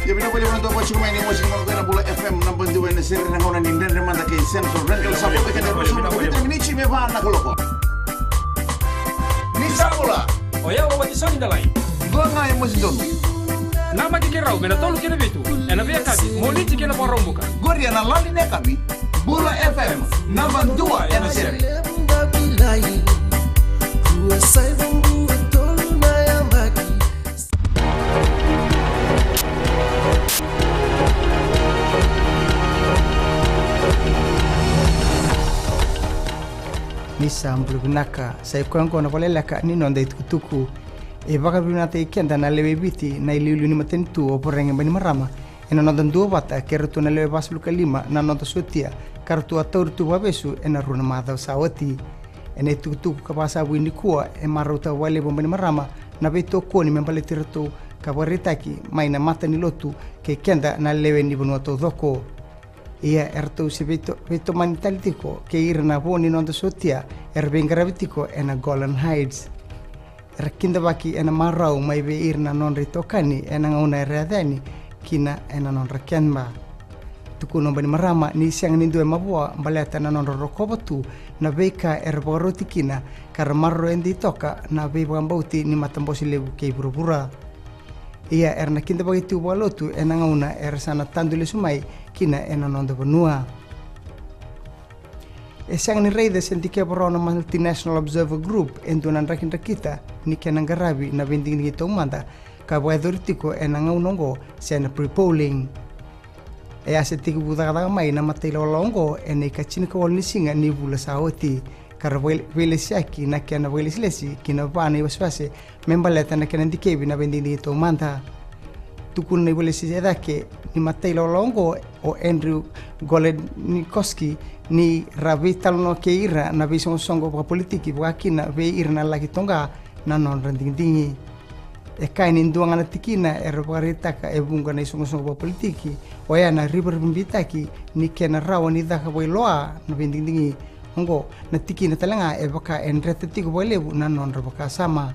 Ya bina boleh menonton bocil main emosi menonton bola FM 62 na seri na ngona ninden remanda kay Central Rental Sabot ka na rusul ko kita minichi me ba na koloko. Ni sabola. Oya wa tisoni dalai. Gua nga emosi don. Nama kikirau bena tolu kena betu. Ena bia kati moliti kena porombuka. Gori na lali ne kami. Bola FM 62 na seri. Nisa mbulunaka sai kwanko na pole laka ni nonda tuku e baka binata ikenda na lewe biti na iliulu ni matentu oporenge bani marama ena nonda dua bata kertu na lewe baslu kalima na nonda sotia kartu ator tu babesu ena runa mata sawati ena tuku kapasa wini kuwa e maruta wale bombani marama na beto koni membale tiratu kabaritaki maina mata ni lotu ke kenda na lewe ni bonuato doko ia erto se veto manitalitiko ke irna boni nonda sotia erbengravitiko ena Golden Heights erkinda baki ena marau mai be irna non ritokani ena ngona readani kina ena non rakenba tukuno bani marama ni siang nindu mabua baleta na non rokobatu na beka erborotikina karmarro endi toka na be bambauti ni matambosi lebu ke burubura ia erna kinda bagi tu walotu ena ngona ersana tandule sumai kina ena nonda benua. Esang ni rei de sentike borona Multinational Observer Group entunan rakin rakita ni kena garabi na binding ni tomanda ka boedoritiko ena ngaunongo sena pre-polling. E asetiku budagada mai na matila longo ena kachini ko ni singa ni bula saoti karwel velesiaki na kena veleslesi kina bani waswase membaleta na kena dikebi na binding ni tomanda. Tukun ni velesi edake ni matila longo o Andrew Golednikoski ni ravital no keira na visong songo pa politiki wakina ve irna lagi tonga na non rending dingi e kain induanga na tikina e robarita ka e bunga na songo pa politiki o ya na river bimbitaki ni kena rawa ni daka boiloa na vending dingi ngo na tikina talanga e baka enretetigo boilebu na non robaka sama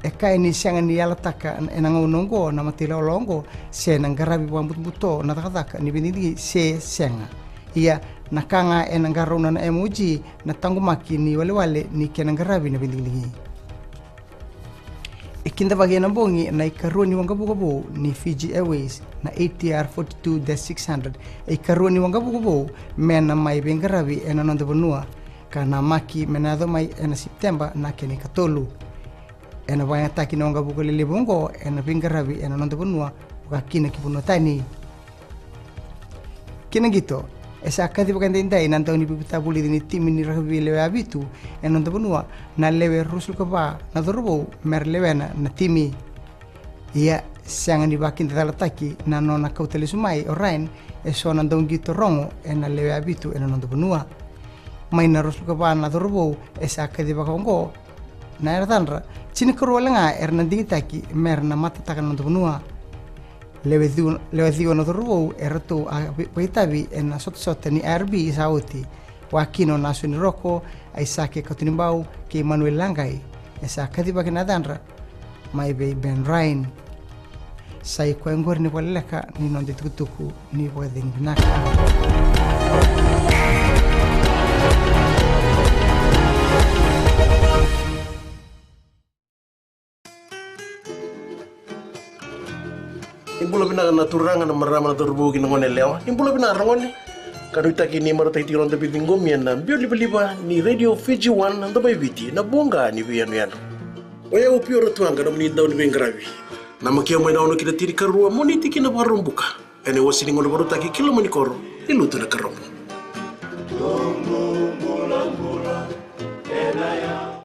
e kai ni sianga ni ala taka enanga unongo na matila longo se nang garabi buto na taka ni bindi se sianga ia nakanga enanga rona na emoji na tangumaki ni wale ni kenang garabi na bindi ikinda bagi na bongi na ikaroni wangabu ni Fiji Airways na ATR 42-600 ikaroni wangabu mena mai bengarabi enanonda benua kana maki menado mai ena September na keni katolu ena waya taki na wangabu ko lelebongo ena bengarabi enanonda benua wakina kibuno tani kina gitu esa kadi bukan tindai nanti ni bibita buli ni tim ni rugby lewe abitu enonda benua na lewe rusul kaba na dorbo mer lewe na timi ia siang ni bakin talataki na nona kauteli sumai orain eso na dong gitu rongo ena lewe abitu enonda benua mai na rusul kaba na dorbo esa kadi bakongo na erdanra chini kurwalenga ernandingitaki mer na mata takan nonda benua lewe digo no dorbo erto waitabi en sot ni RB sauti wakino nasu ni roko aisake katunimbau ke Manuel Langai esa kadiba ke nadanra mai be Ben Ryan sai ko ngor ni walaka ni non de tukutuku ni weding naka Imbula bina na turanga na marama na turbugi ngone lewa imbula bina rangone kadu itaki ni marata iti ronda bibingomia na bio liba ni radio Fiji 1 na bai viti na bonga ni bianu yanu oya upio rotuanga na mni dawn bengravi na makia mo dawn kita tiri karua moni tiki na barumbuka ene wasini ngone barutaki kilo moni koro ilutu na karomo